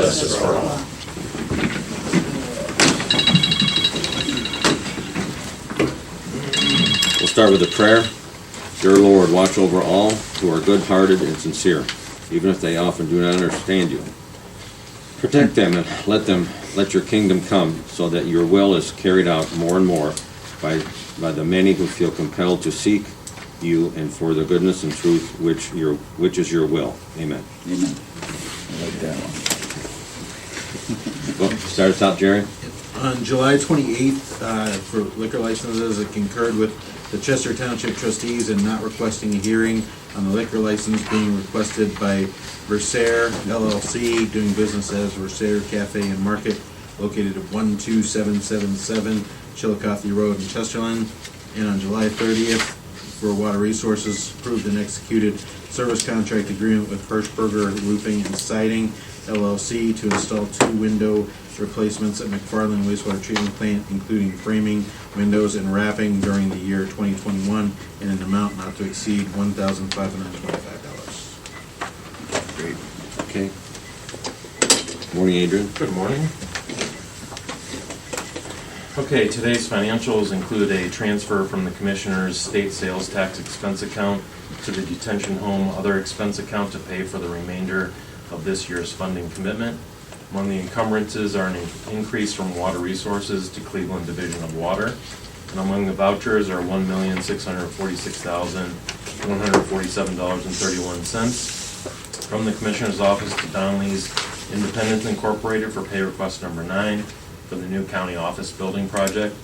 justice for all. We'll start with a prayer. Dear Lord, watch over all who are good-hearted and sincere, even if they often do not understand you. Protect them and let your kingdom come, so that your will is carried out more and more by the many who feel compelled to seek you and for the goodness and truth which is your will. Amen. Amen. I like that one. Well, start us out, Jerry. On July 28th, for liquor licenses, it concurred with the Chester Township trustees in not requesting a hearing on the liquor license being requested by Versaire LLC, doing business as Versaire Cafe and Market, located at 12777 Chillicothe Road in Chesterland. And on July 30th, for Water Resources, approved and executed service contract agreement with Hirschberger Roofing and Siding LLC to install 2 window replacements at McFarland Wastewater Treatment Plant, including framing, windows, and wrapping during the year 2021 in an amount not to exceed $1,525. Great. Okay. Morning, Adrian. Good morning. Okay, today's financials include a transfer from the Commissioner's state sales tax expense account to the detention home other expense account to pay for the remainder of this year's funding commitment. Among the encumbrances are an increase from Water Resources to Cleveland Division of Water. And among the vouchers are $1,646,147.31 from the Commissioner's Office to Donnelly's Independence Incorporated for pay request number 9 for the new county office building project.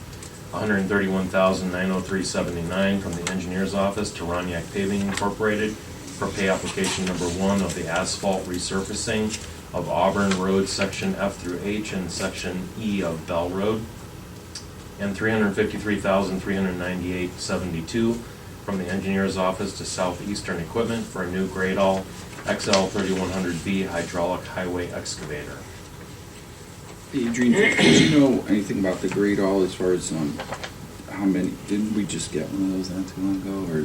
$131,903.79 from the Engineer's Office to Roniak Paving Incorporated for pay application number 1 of the asphalt resurfacing of Auburn Road Section F through H and Section E of Bell Road. And $353,398.72 from the Engineer's Office to Southeastern Equipment for a new Gradall XL 3100B hydraulic highway excavator. Adrian, did you know anything about the Gradall as far as how many? Didn't we just get one of those not too long ago, or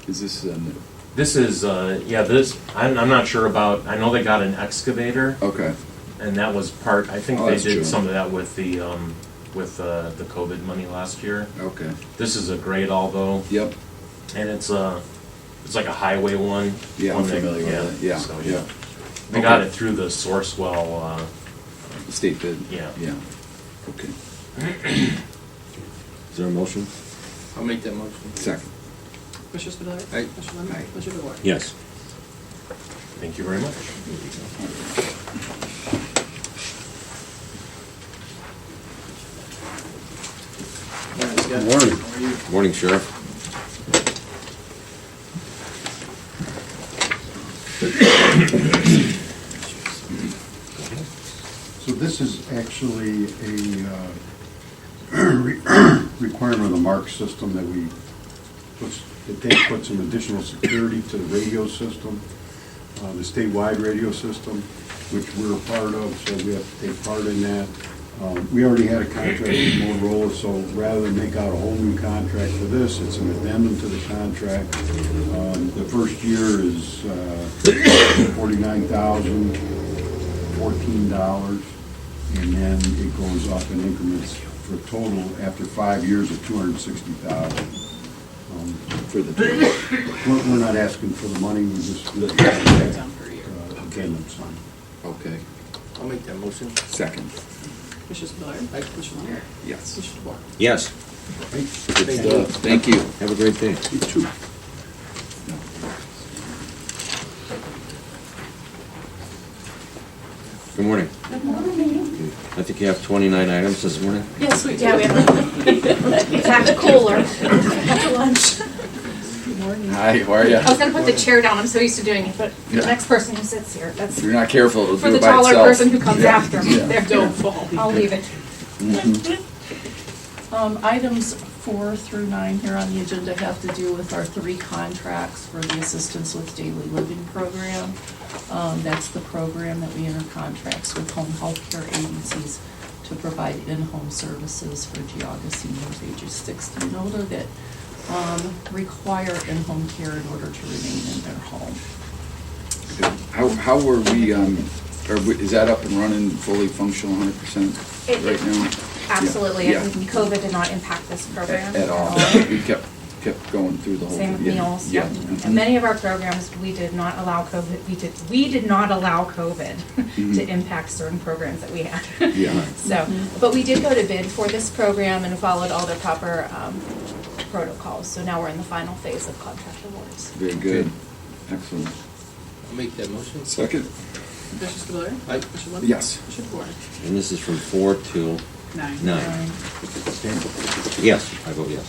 is this a new? This is, I'm not sure about, I know they got an excavator, Okay. and that was part, I think Oh, they that's did true. some of that with the COVID money last year. Okay. This is a Gradall though, Yep. and it's like a highway one. Yeah, one I'm familiar with it. Yeah. So, Yeah. They got it through the Sourcewell, The state bid. Yeah. Yeah. Okay. Is there a motion? I'll make that motion. Second. Commissioner Spudler. Aye. Commissioner Lennon. Aye. Commissioner DeWart. Yes. thank you very much. Good Morning. Morning, Sheriff. So this is actually a requirement of the MARC system that they put some additional security to the radio system, the statewide radio system, which we're a part of, so we have to take part in that. We already had a contract with Motorola, so rather than make out a whole new contract for this, it's an addendum to the contract. The first year is $49,014, and then it goes up in increments for a total after 5 years of $260,000. For the We're not asking for the money, we just Down per year. addendum signed. Okay. I'll make that motion. Second. Commissioner Spudler. Aye. Commissioner Lennon. Yes. Commissioner DeWart. Yes. Good Thank stuff. Thank you. Have a great day. You too. Good morning. Good morning. I think you have 29 items this morning. Yes, we do. Yeah, we have it's at the cooler after lunch. Good morning. Hi, how are you? I was gonna put the chair down, I'm so used to doing it, but the Yeah. next person who sits here, that's If you're not careful, it'll for do the it by taller itself. person who comes Yeah. after me. Yeah. There, Don't fall. I'll leave it. Items 4 through 9 here on the agenda have to do with our 3 contracts for the Assistance with Daily Living program. That's the program that we enter contracts with home health care agencies to provide in-home services for Geauga seniors ages 60 and older that require in-home care in order to remain in their home. How were we Is that up and running, fully functional 100% It- right now? Absolutely, Yeah. and COVID did not impact this program At all? We kept going through the whole. Same with yeah, meals, Yeah. yep. mhm. And many of our programs, we did not allow COVID, we did not allow COVID to impact certain programs that we had. Yeah. So, but we did go to bid for this program and followed all the proper protocols. So now we're in the final phase of contract awards. Very good. Excellent. I'll make that motion. Second? Commissioner Spudler. Aye. Commissioner Levesey? Yes. Commissioner DeWort? And this is from 4 to 9. 9. Yes, I vote yes.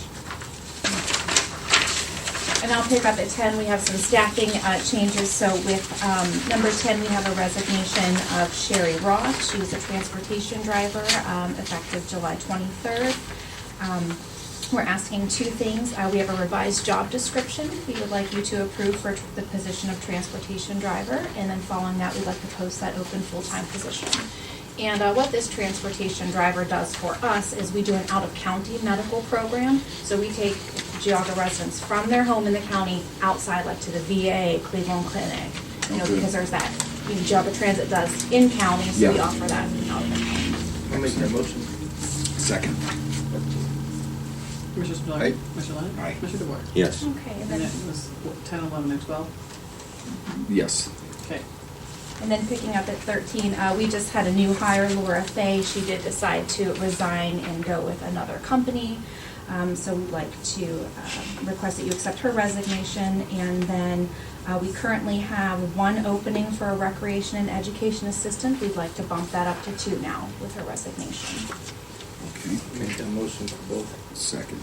And I'll pick up at 10, we have some staffing changes. So with number 10, we have a resignation of Sherry Roth. She was a transportation driver effective July 23rd. We're asking two things. We have a revised job description we would like you to approve for the position of transportation driver. And then following that, we'd like to post that open full-time position. And what this transportation driver does for us is we do an out-of-county medical program. So we take Geauga residents from their home in the county outside, like to the VA, Cleveland Clinic, Okay. because there's that, Geauga Transit does in-county, so we Yeah. offer that out of the county. I'll make that motion. Second. Commissioner Spudler. Aye. Commissioner Lennon. Aye. Commissioner DeWort? Yes. Okay, and And then, it was what, 10, 11, and 12? Yes. Okay. and then picking up at 13, we just had a new hire, Laura Fay. She did decide to resign and go with another company. So we'd like to request that you accept her resignation. And then we currently have one opening for a recreation and education assistant. We'd like to bump that up to 2 now with her resignation. Okay. I'll make that motion for both. Second.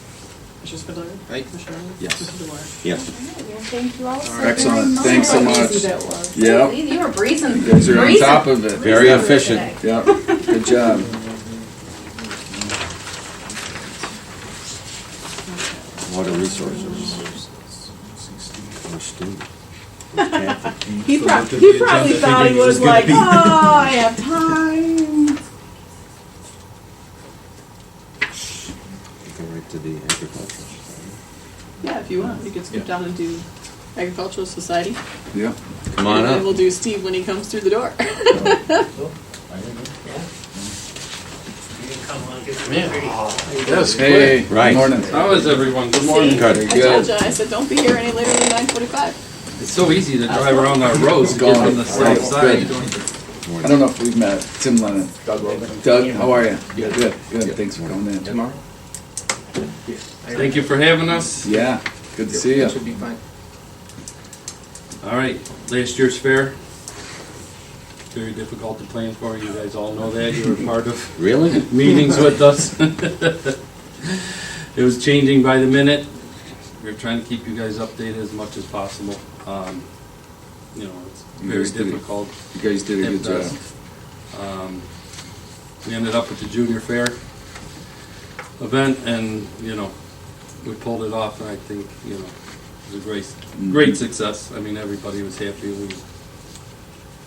Commissioner Spudler. Aye. Commissioner Lennon. Yes. Commissioner DeWort? Yes. All right, well, thank you all so very Excellent. much. Thanks so How much. easy that was. Yep. You were breezing. You guys are on breezing- top of it. Very breezing through efficient. today. Yep. Good job. Water resources. Our student. He probably thought he was like, oh, I have time. Go right to the agricultural society. Yeah, if you want, you could skip down and do agricultural society. Yep. Come on And then we'll up. do Steve when he comes through the door. Yes. Hey. Right. Good morning. How is everyone? Good morning. See, I Good. told you, I said, don't be here any later than 9:45. It's so easy to drive around our roads to get on the south side. I don't know if we've met. Tim Lennon. Doug Logan. Doug, how are you? Good. Good. Thanks for coming in. Tomorrow? Thank you for having us. Yeah. Good to see you. That should be fine. All right, last year's fair, very difficult to plan for. You guys all know that. You were part of Really? meetings with us. It was changing by the minute. We were trying to keep you guys updated as much as possible. You know, it's You very guys did it. difficult. You guys did a at good job. best. We ended up with the junior fair event, and you know, we pulled it off, and I think you know it was a great success. I mean, everybody was happy.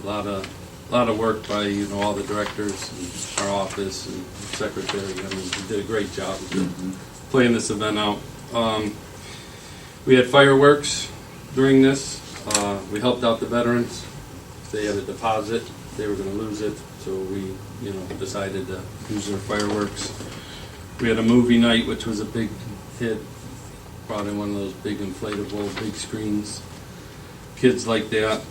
A lot of work by you know all the directors and our office and secretary. I mean, we did a great job of playing this event out. We had fireworks during this. We helped out the veterans. They had a deposit. They were going to lose it, so we, you know, decided to use their fireworks. We had a movie night, which was a big hit. Brought in one of those big inflatable, big screens. Kids like that.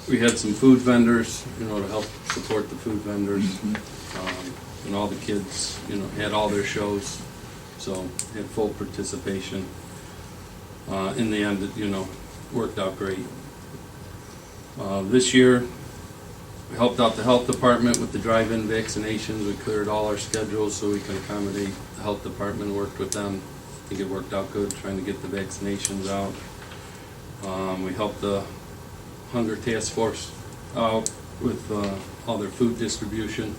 We had some food vendors, you know, to help support the food vendors. And all the kids, you know, had all their shows, so had full participation. In the end, it, you know, worked out great. This year, we helped out the health department with the drive-in vaccinations. We cleared all our schedules so we can accommodate the health department, worked with them. I think it worked out good trying to get the vaccinations out. We helped the Hunger Task Force out with all their food distribution.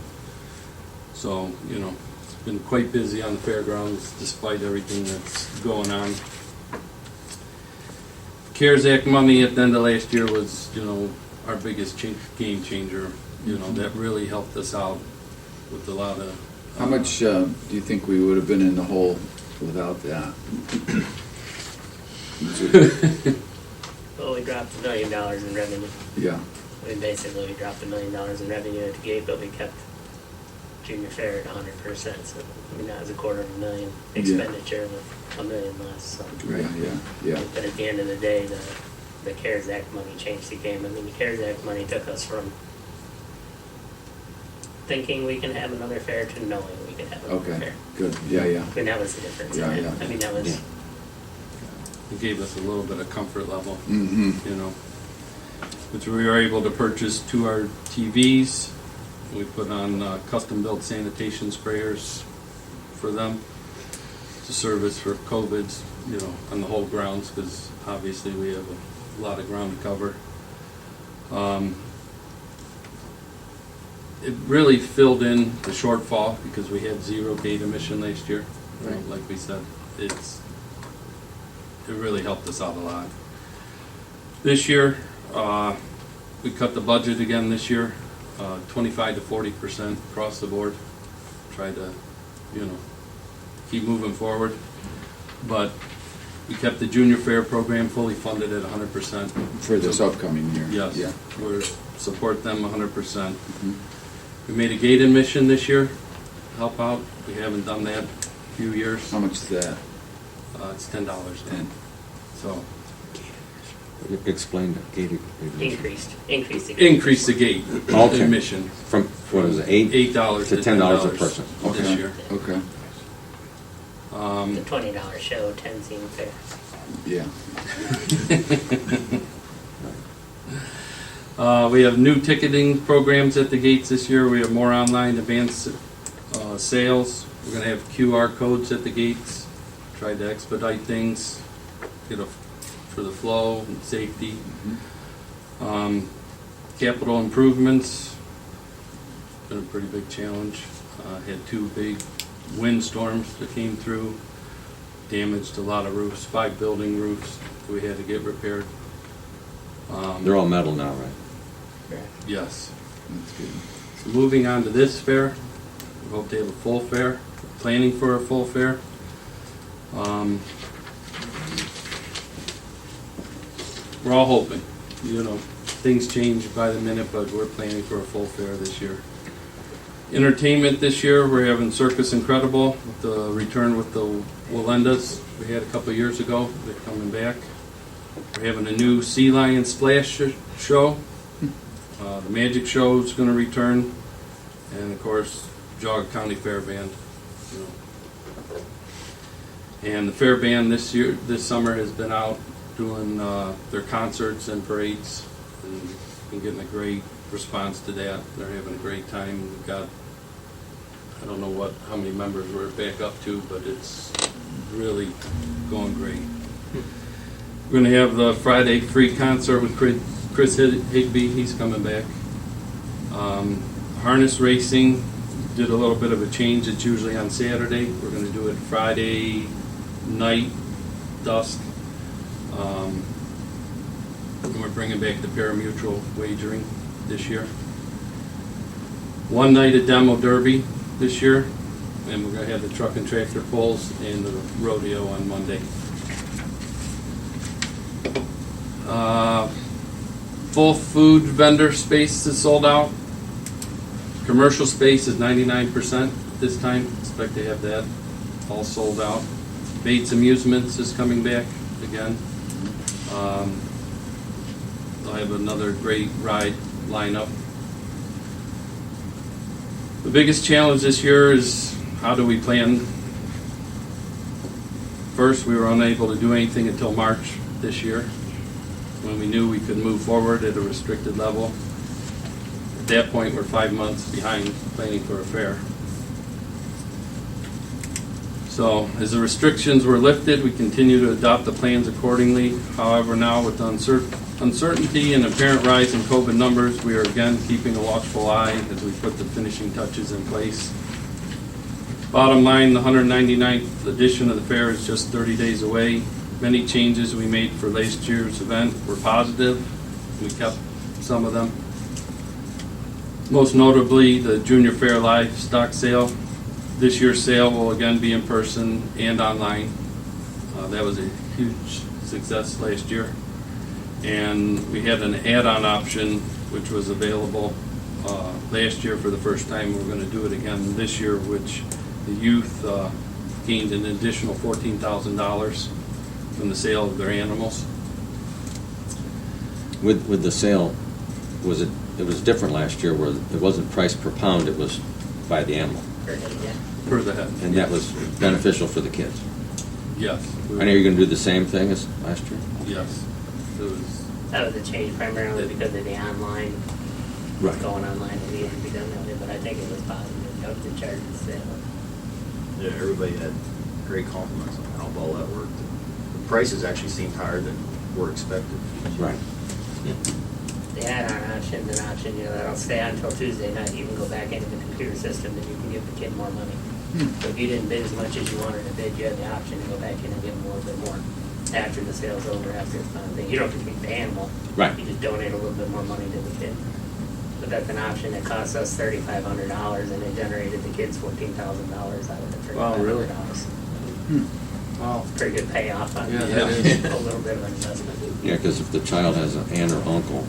So, you know, it's been quite busy on the fairgrounds despite everything that's going on. CARES Act money at the end of last year was, you know, our biggest game changer. You know, that really helped us out with a lot of... How much do you think we would have been in the hole without that? Well, we dropped $1 million in revenue. Yeah. We basically dropped $1 million in revenue at the gate, but we kept junior fair at 100%. So I mean, that was $250,000 expenditure with $1 million less. So. Right, yeah. But at the end of the day, the CARES Act money changed the game. I mean, the CARES Act money took us from thinking we can have another fair to knowing we can have another Okay, fair. good, yeah. I mean, that was the difference. Yeah, in it. yeah. I mean, that was. It gave us a little bit of comfort level, Mm-hmm. you know. Which we were able to purchase 2 RTVs. We put on custom-built sanitation sprayers for them to service for COVIDs, you know, on the whole grounds, because obviously we have a lot of ground to cover. It really filled in the shortfall because we had 0 gate emission last year. You know, Right. like we said, it really helped us out a lot. This year, we cut the budget again this year, 25 to 40% across the board. Try to, you know, keep moving forward. But we kept the junior fair program fully funded at 100%. For this upcoming year. Yes, Yeah. we support them 100%. Mhm. We made a gate admission this year, help out. We haven't done that in a few years. How much is that? It's $10 now. 10. So, Explain the gate admission. Increased the increase the gate Okay. admission, From, what is it, $8 to $10 a person? this Okay. year. Okay, The $20 show, 10 seemed fair. yeah. We have new ticketing programs at the gates this year. We have more online advanced sales. We're going to have QR codes at the gates. Try to expedite things, for the flow and safety. Capital improvements, been a pretty big challenge. Had 2 big windstorms that came through, damaged a lot of roofs, 5 building roofs that we had to get repaired. They're all metal now, right? Yes. That's good. So moving on to this fair, we hope to have a full fair, planning for a full fair. We're all hoping, you know, things change by the minute, but we're planning for a full fair this year. Entertainment this year, we're having Circus Incredible, with the return with the Walendas we had a couple years ago. They're coming back. We're having a new Sea Lion Splash show. The Magic Show is going to return, and of course, Geauga County Fair Band. You know. And the Fair Band this summer has been out doing their concerts and parades, and been getting a great response to that. They're having a great time. We've got, I don't know how many members we're back up to, but it's really going great. We're going to have the Friday free concert with Chris Higby. He's coming back. Harness racing, did a little bit of a change. It's usually on Saturday. We're going to do it Friday night, dusk. And we're bringing back the pari-mutuel wagering this year. One night at Demo Derby this year, and we're going to have the truck and tractor pulls and the rodeo on Monday. Full food vendor space is sold out. Commercial space is 99% this time. Expect to have that all sold out. Bates Amusements is coming back again. They'll have another great ride lineup. The biggest challenge this year is how do we plan? First, we were unable to do anything until March this year, when we knew we could move forward at a restricted level. At that point, we're 5 months behind planning for a fair. So as the restrictions were lifted, we continue to adopt the plans accordingly. However, now with the uncertainty and apparent rise in COVID numbers, we are again keeping a watchful eye as we put the finishing touches in place. Bottom line, the 199th edition of the fair is just 30 days away. Many changes we made for last year's event were positive. We kept some of them. Most notably, the Junior Fair Livestock Sale. This year's sale will again be in person and online. That was a huge success last year. And we had an add-on option which was available last year for the first time. We're going to do it again this year, which the youth gained an additional $14,000 from the sale of their animals. With the sale, it was different last year where it wasn't priced per pound, it was by the animal. Per head, yeah. Per the head. And that was beneficial for the kids. Yes. I know you're gonna do the same thing as last year? Yes. It was, That was a change primarily because of the online, Right. going online, it needed to be done that way, but I think it was positive, that was the charge of sale. Yeah, everybody had great compliments on how well that worked. The prices actually seemed higher than were expected. Right. The add-on option's an option, that'll stay on until Tuesday night, you can go back into the computer system and you can give the kid more money. So if you didn't bid as much as you wanted to bid, you had the option to go back in and give them a little bit more after the sale's over, after it's done. You don't have to keep the animal. Right. You just donate a little bit more money to the kid. But that's an option that cost us $3,500 and it generated the kids $14,000 out of it. Wow, really? Wow. Pretty good payoff on Yeah, that is. a little bit of an investment. Yeah, because if the child has an aunt or uncle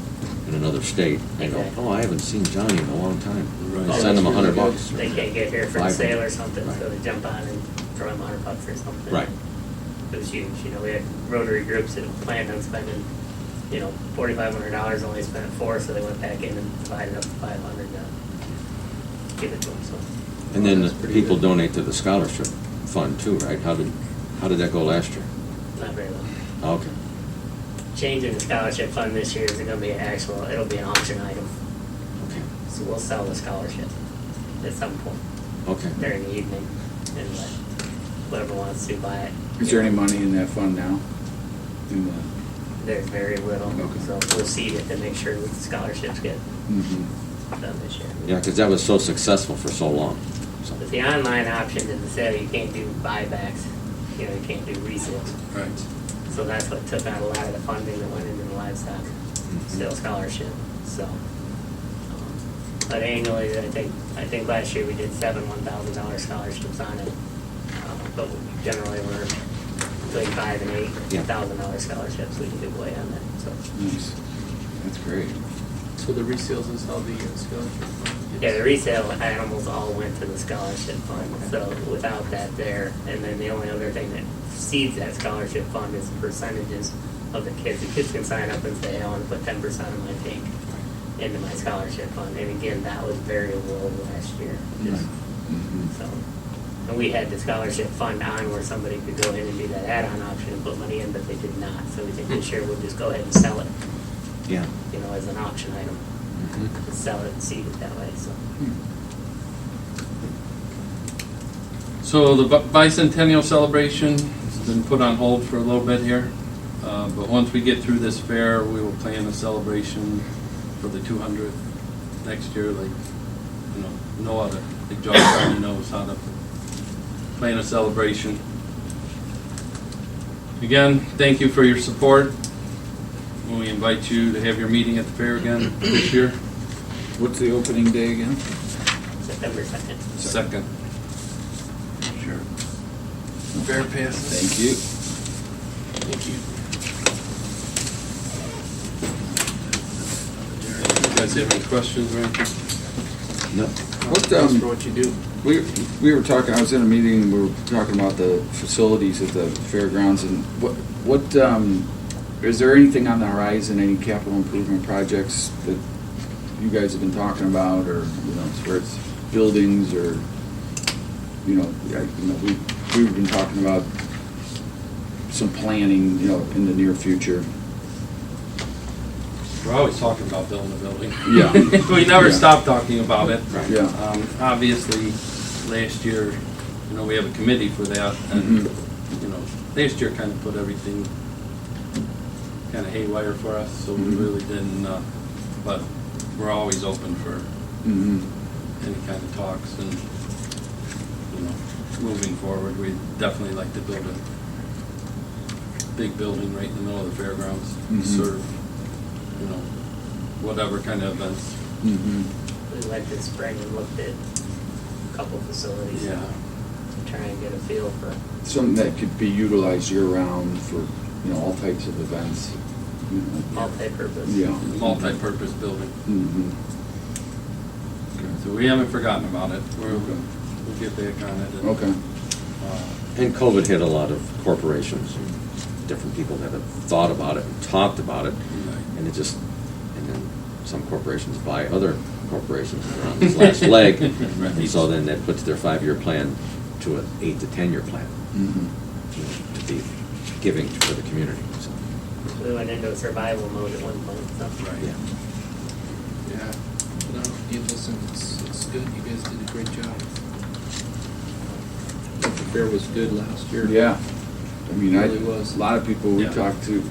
in another state, they go, Exactly. oh, I haven't seen Johnny in a long time. Right. Send them Oh, that's really $100. They can't get here for a $500. sale or something, Right. so they jump on and throw them $100 or something. Right. It was huge, we had Rotary groups that planned on spending, $4,500, only spent $400, so they went back in and divided up the $500 to give it to them, so. And then That's the pretty people good. donate to the scholarship fund too, right? How did that go last year? Not very well. Oh, okay. Changing the scholarship fund this year isn't gonna be it'll be an auction item, Okay. so we'll sell the scholarship at some point Okay. during the evening and let whoever wants to buy it. Is there any money in that fund now? In the, There's very little, Okay. so we'll seed it to make sure that the scholarships get done this year. Yeah, because that was so successful for so long. So, But the online option is the sale, you can't do buybacks, you can't do resales. right. So that's what took out a lot of the funding that went into the livestock sale scholarship, so. But annually, I think last year we did 7 $1,000 scholarships on it. But we generally we're between 5 and 8 Yeah. $1,000 scholarships we can give away on that, so. nice. That's great. So the resales is how the scholarship fund gets- Yeah, the resale animals all went to the scholarship fund, so without that there, and then the only other thing that seeds that scholarship fund is percentages of the kids. The kids can sign up and say, I want to put 10% of my take into my scholarship fund, and again, that was very low last year, just, so. And we had the scholarship fund on where somebody could go in and do that add-on option and put money in, but they did not, so we think this year we'll just go ahead and sell it, yeah. as an auction item. Just sell it and seed it that way, so. So the bicentennial celebration has been put on hold for a little bit here. But once we get through this fair, we will plan a celebration for the 200th next year, like, no other. Like John already knows how to plan a celebration. Again, thank you for your support. We invite you to have your meeting at the fair again this year. What's the opening day again? September 2nd. Second. Sure. Fair passes. Thank you. Thank you. You guys have any questions or anything? No. What, Thanks for what you do. we were talking, I was in a meeting, and we were talking about the facilities at the fairgrounds, and is there anything on the horizon, any capital improvement projects that you guys have been talking about, or, as far as buildings, or, we've been talking about some planning, in the near future. We're always talking about building a building. Yeah. We never Yeah. stop talking about it. Yeah. Obviously, last year, we have a committee for that, and, last year kind of put everything kind of haywire for us, so we really didn't, but we're always open for any kind of talks, and, moving forward, we'd definitely like to build a big building right in the middle of the fairgrounds, to serve, whatever kind of events. We went this spring and looked at a couple facilities. Yeah. To try and get a feel for. Something that could be utilized year-round for, all types of events. multi-purpose. Yeah. multi-purpose building. Mhm. So we haven't forgotten about it. We'll Okay. get back on it. and, Okay. And COVID hit a lot of corporations, different people that have thought about it and talked about it, and it just, and then some corporations buy other corporations that are on this last leg, and so then that puts their 5-year plan to an 8 to 10-year plan, Mhm. to be giving for the community, so, We went into survival mode at one point, so. yeah. Yeah. No, listen, it's good. You guys did a great job. The fair was good last year. Yeah. I mean, Really was. a lot of people we Yeah. talked to,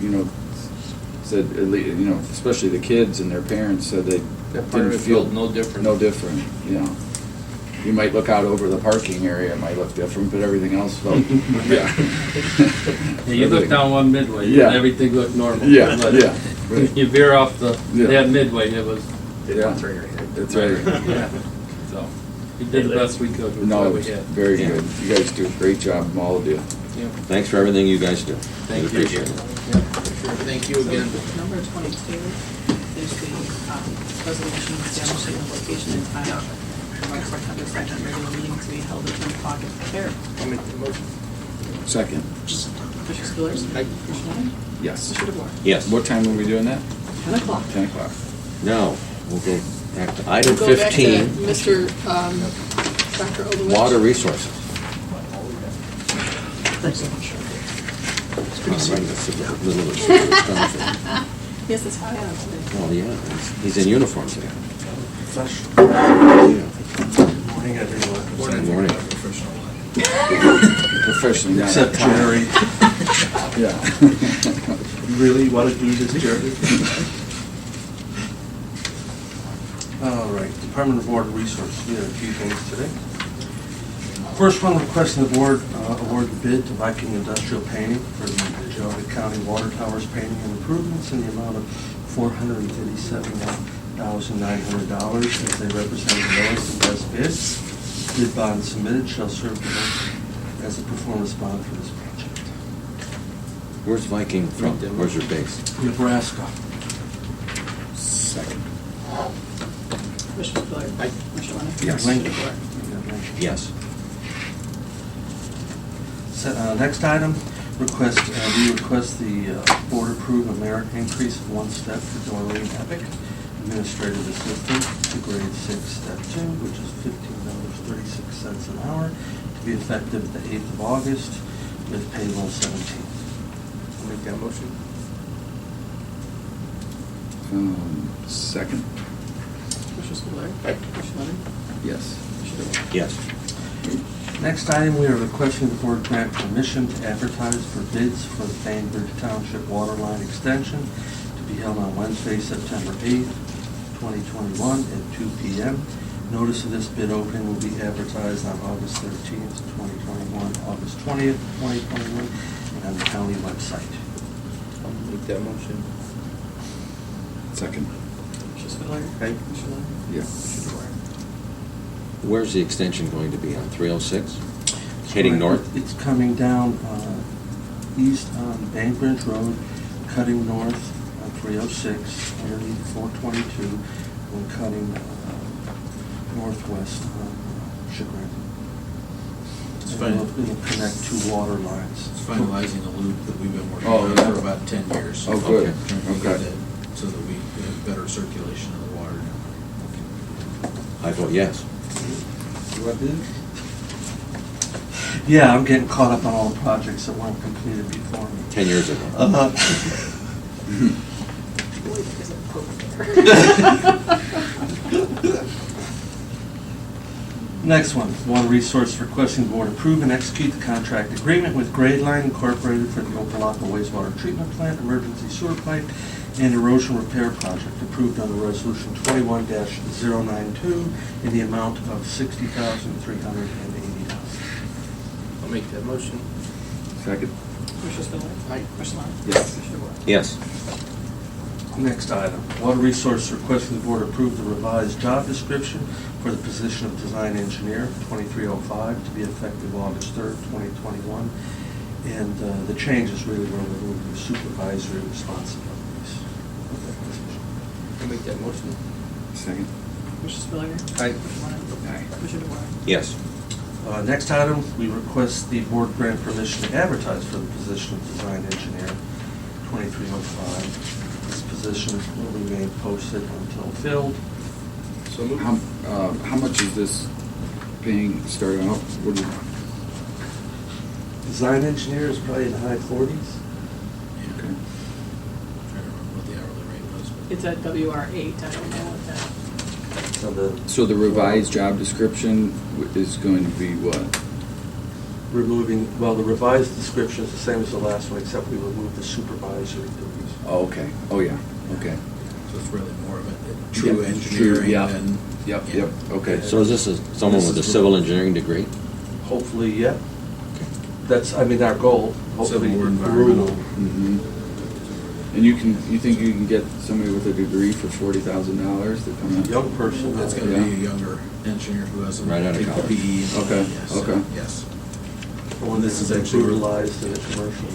said, at least, especially the kids and their parents said they That part of didn't it feel felt no different. No different, You might look out over the parking area, it might look different, but everything else felt, yeah. Yeah, you look down one midway, Yeah. and everything looked normal. Yeah, But yeah, right. You veer off Yeah. that midway, it was, Yeah, that's right. yeah. So, we did the best we could with No, what we it's had. very Yeah. good. You guys do a great job, all of you. Yeah, Thanks for everything you guys do. Thank We you. appreciate it. yeah, for sure. Thank you again. Number 22 is the resolution establishing a location and time for our September 2nd regular meeting to be held at 10 o'clock at the fair. I'll make the motion. Second. Commissioner Spillers? Commissioner Lennon? Yes. Commissioner DeBoer? Yes. What time are we doing that? 10 o'clock. 10 o'clock. Now, we'll go back to item Go back to 15, Mr. Dr. Olowich. water resources. Thanks so much. All right, let's see what little bit of stuff. Yes, it's high out today. Oh, yeah, he's in uniform today. Morning, everyone. Good morning. Professionally, not Except at times. Jerry. Yeah. You really want to be this Jerry? All right, Department of Water Resources, we have a few things today. First one, requesting the board award the bid to Viking Industrial Painting for the Geauga County Water Towers painting and improvements in the amount of $457,900 as they represent the lowest and best bids. Bid bond submitted shall serve as a performance bond for this project. Where's Viking from? Where's your base? Nebraska. Second. Commissioner Spillers? Aye. Commissioner Lennon? Yes. Commissioner DeBoer? Yes. Next item, we request the board approve a merit increase of 1 step for Doreen Epic, administrative assistant to grade 6, step 2, which is $15.36 an hour, to be effective the 8th of August with payroll 17th. I'll make that motion. Second. Commissioner Spillers? Commissioner Lennon? Yes. Commissioner DeBoer? Yes. Next item, we are requesting the board grant permission to advertise for bids for the Bainbridge Township water line extension to be held on Wednesday, September 8th, 2021 at 2 p.m. Notice of this bid opening will be advertised on August 13th, 2021, August 20th, 2021, and on the county website. I'll make that motion. Second. Commissioner Spillers? Aye. Commissioner Lennon? Yeah. Commissioner DeBoer? Where's the extension going to be on 306? Heading north? It's coming down east on Bainbridge Road, cutting north on 306 underneath 422, and cutting northwest on Chagrin. It's And fine. it'll connect two water lines. It's finalizing a loop that we've been working Oh, on yeah. for about 10 years. Oh, good. Trying to get Okay. that so that we have better circulation of the water. I vote yes. You want to do Yeah, I'm getting caught up on all the projects that weren't completed before me. 10 years ago. Boy, there's a poke there. Next one, Water Resource requesting the board approve and execute the contract agreement with Grade Line Incorporated for the Opelika wastewater treatment plant, emergency sewer pipe, and erosion repair project approved under Resolution 21-092 in the amount of $60,380. I'll make that motion. Second. Commissioner Spillers? Aye. Commissioner Lennon? Yes. Commissioner DeBoer? Yes. Next item, Water Resource requesting the board approve the revised job description for the position of design engineer, 2305, to be effective August 3rd, 2021. And the changes really were removing supervisory responsibilities. make that motion. Second. Commissioner Spillier. Aye. Commissioner Warren. Aye. Commissioner DeWark. Yes. Next item, we request the board grant permission to advertise for the position of design engineer, 2305. This position will remain posted until filled. So moved. How much is this paying starting out? What do you, Design engineer is probably in the high 40s. Yeah. okay. Trying to remember what the hourly rate was. but- It's at WR8, I don't know what that. So the revised job description is going to be what? The revised description is the same as the last one, except we removed the supervisory duties. Oh, okay. Oh, yeah. Okay. So it's really more of a true Yeah, engineering true, yeah. than. Yep, Yeah. yep. Okay. So is this someone with a civil engineering degree? Hopefully, yeah. That's, our goal. Hopefully, Civil or environmental. Mhm. And you think you can get somebody with a degree for $40,000 to come in? Young person. That's gonna Yeah. be a younger engineer who hasn't. Right out of taken college. PE. and- Okay, yes, okay. Yes. One This this is is actually- brutalized in a commercial.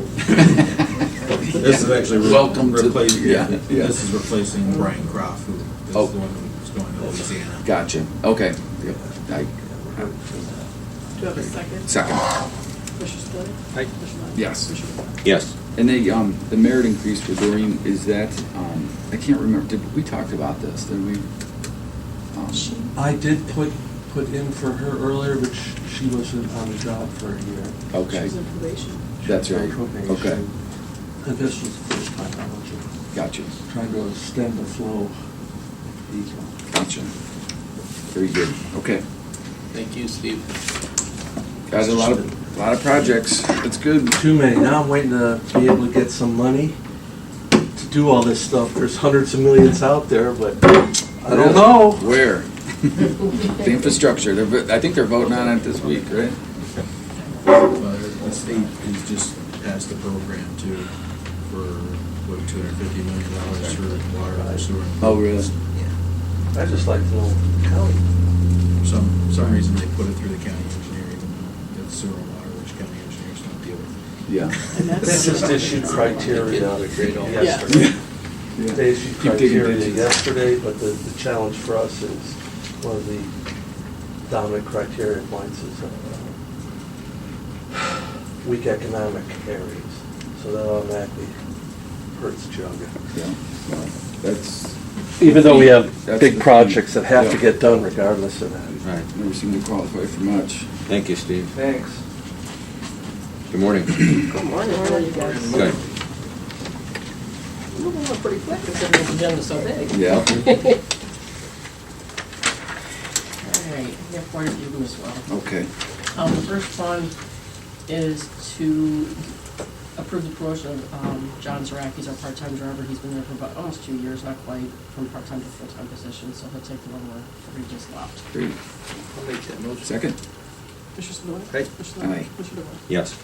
This is actually. Welcome to- replacing. yeah, yeah. This is replacing Brian Croft, who is the Oh. one who's going to Louisiana. Gotcha. Okay. Yep. Do you have a second? Second. Commissioner Spillier. Aye. Commissioner Lyon. Yes. Commissioner DeWark. Yes. And the merit increase for Doreen, is that, I can't remember, we talked about this, did we? I did put in for her earlier, but she wasn't on the job for a year. Okay, She's in probation. that's She was right. on probation. Okay, And this was the first time I was gotcha, trying to extend the flow. gotcha. Very good, okay. Thank you, Steve. Got a lot of projects, that's good. Too many. Now I'm waiting to be able to get some money to do all this stuff. There's hundreds of millions out there, but I don't know. Where? The infrastructure, I think they're voting on it this week, right? The state has just passed a program too for, what, $250 million for water and sewer. Oh, really? Yeah. I just like to know the county. For some reason they put it through the county engineer, even though it's sewer and water, which county engineers don't deal with. Yeah. And They that's. just issued criteria yesterday. Yeah. They issued Keep digging criteria ditches. yesterday, but the challenge for us is one of the dominant criteria points is weak economic areas. So that automatically hurts Geauga. Yeah, well, that's. Even though we have That's big the projects thing. that have to Yeah. get done regardless of that. Right. Never seem to qualify for much. Thank you, Steve. Thanks. Good morning. Good morning, how are you guys? Good. Moving along pretty quick considering the agenda's so big. Yeah. All right, we have quite a few as well. Okay. The first one is to approve the promotion of John Zaraki. He's our part-time driver. He's been there for about almost 2 years, not quite, from part-time to full-time position, so he'll take the one where we just left. Great. I'll make that motion. Second? Commissioner Spillier. Aye. Commissioner Lyon. Aye. Commissioner DeWark. Yes.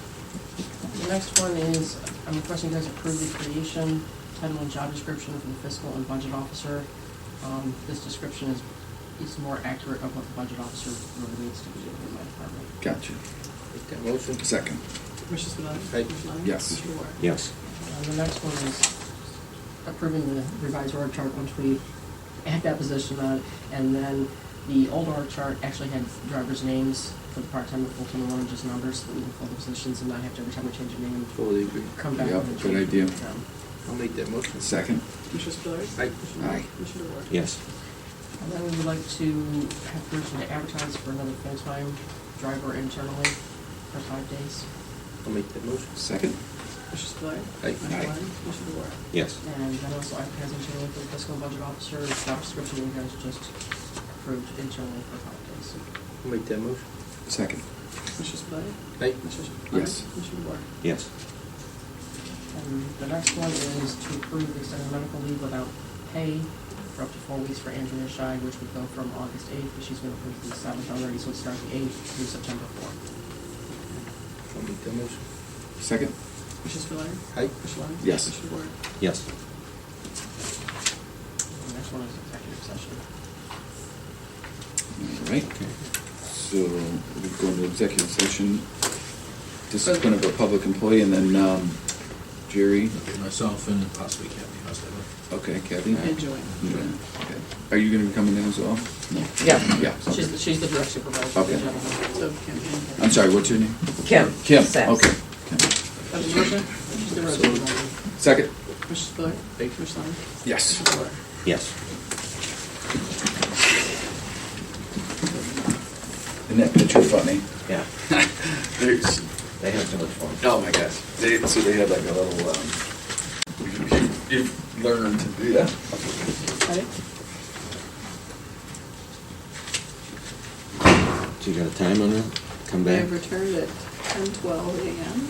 The next one is, I'm requesting you guys approve the creation, title, and job description for the fiscal and budget officer. This description is more accurate of what the budget officer really needs to be doing in my department. Gotcha. Make that motion. Second? Commissioner Spillier. Aye. Commissioner Lyon. Yes. Commissioner DeWark. Yes. The next one is approving the revised org chart once we add that position on, and then the old org chart actually had drivers' names for the part-time and full-time, and one just numbers, so that we can fill the positions and not have to every time we change a name, Fully agree. come back Yep, and good change idea. them. I'll make that motion. Second? Commissioner Spillier. Aye. Commissioner Lyon. Aye. Commissioner DeWark. Yes. And then we would like to have permission to advertise for another full-time driver internally for 5 days. I'll make that motion. Second? Commissioner Spillier. Aye. Commissioner Aye. Lyon. Commissioner DeWark. Yes. And then also advertising internally for the fiscal and budget officer, the job description you guys just approved internally for 5 days. I'll make that motion. Second? Commissioner Spillier. Aye. Commissioner Lyon. Yes. Commissioner DeWark. Yes. And the next one is to approve extended medical leave without pay for up to 4 weeks for Andrea Shy, which would go from August 8th, but she's been approved the 7th already, so it starts the 8th through September 4th. I'll make that motion. Second? Commissioner Spillier. Aye. Commissioner Lyon. Yes. Commissioner DeWark. Yes. The next one is executive session. All right. So we go into executive session. Discipline of a public employee, and then Jerry. Myself and possibly Kathy. How's that look? Okay, Kathy? And Joanne. Joanne, okay. Are you gonna be coming in as well? No. Yeah. Yeah. She's the direct supervisor. Okay. So Kim and I'm sorry, what's your name? Kim. Kim, Sass. okay. Have a motion? She's the road supervisor. Second? Commissioner Spiller? Commissioner Summer? Yes. Commissioner DeWart? Yes. Isn't that picture funny? Yeah, There's, they have so much fun. oh my gosh, so they had like a little, you've learned to do that. Ready? So you got a time on that? Come They back? have returned at 10:12 a.m.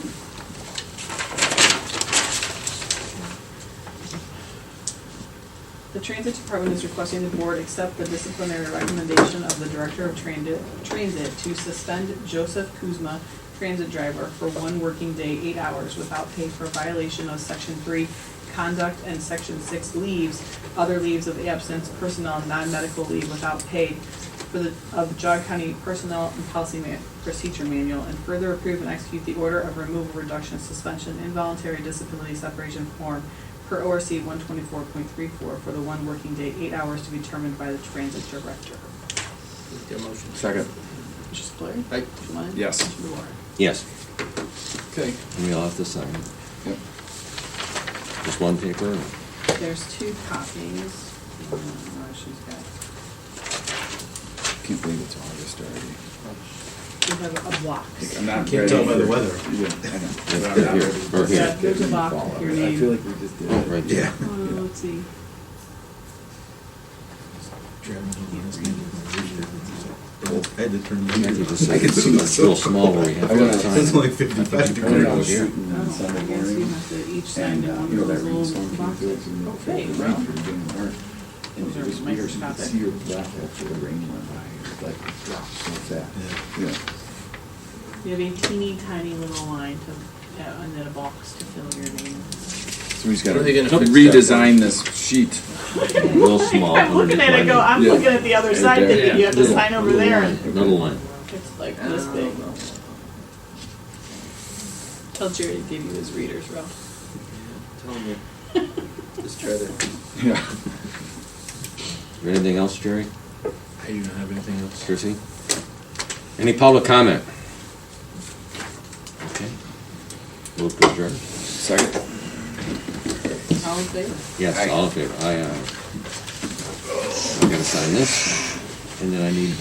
The Transit Department is requesting the board accept the disciplinary recommendation of the Director of Transit to suspend Joseph Kuzma, transit driver, for 1 working day, 8 hours, without pay for violation of Section 3 conduct and Section 6 leaves, other leaves of absence, personnel, non-medical leave without pay of the Jog County Personnel and Policy Procedure Manual, and further approve and execute the order of removal, reduction, suspension, involuntary disability separation form per ORC 124.34 for the 1 working day, 8 hours, to be determined by the Transit Director. Second. Commissioner Spiller? Aye. Commissioner Lyon? Yes. Commissioner DeWart? Yes. Okay. And we all have to sign. Yep. Just one paper? There's 2 copies. She's got, Can't believe it's August already. we have a block. I'm not Can't ready tell by the for- weather. Yeah, I know. Here, But I'm not here, ready or for- here. Yeah, there's a block with your I name. feel like we just did Oh, it. right there. Yeah. Let's see. I had to turn the I heater could just I can see it's real small where we have I to wanna- sign. It's only 55 I was degrees. shooting Oh, on I Sunday guess you morning. have to each sign And, in one you know, of that those rainstorm little came boxes. through, so we Okay, felt the well. rain for the beginning of March. And Those it are was weird, you could microscopic. see your breath after the rain went by, it was like, dropped so fast. Yeah. You have a teeny tiny little line to, and then a box to fill your name. So we just gotta When are they gonna fix that? redesign this sheet. Real small. I'm looking at it, go, I'm Yeah. looking at the other Right side, there. thinking you have to Little- sign over little there, line, and Little line. it's like this big. Tell Jerry to give you his readers, Ralph. Tell me, just try to. Yeah. Anything else, Jerry? I do not have anything else. Chrissy? Any public comment? Okay. Move to adjourn. Second. All in favor? Yes, Aye. all in favor. I gotta sign this, and then I need,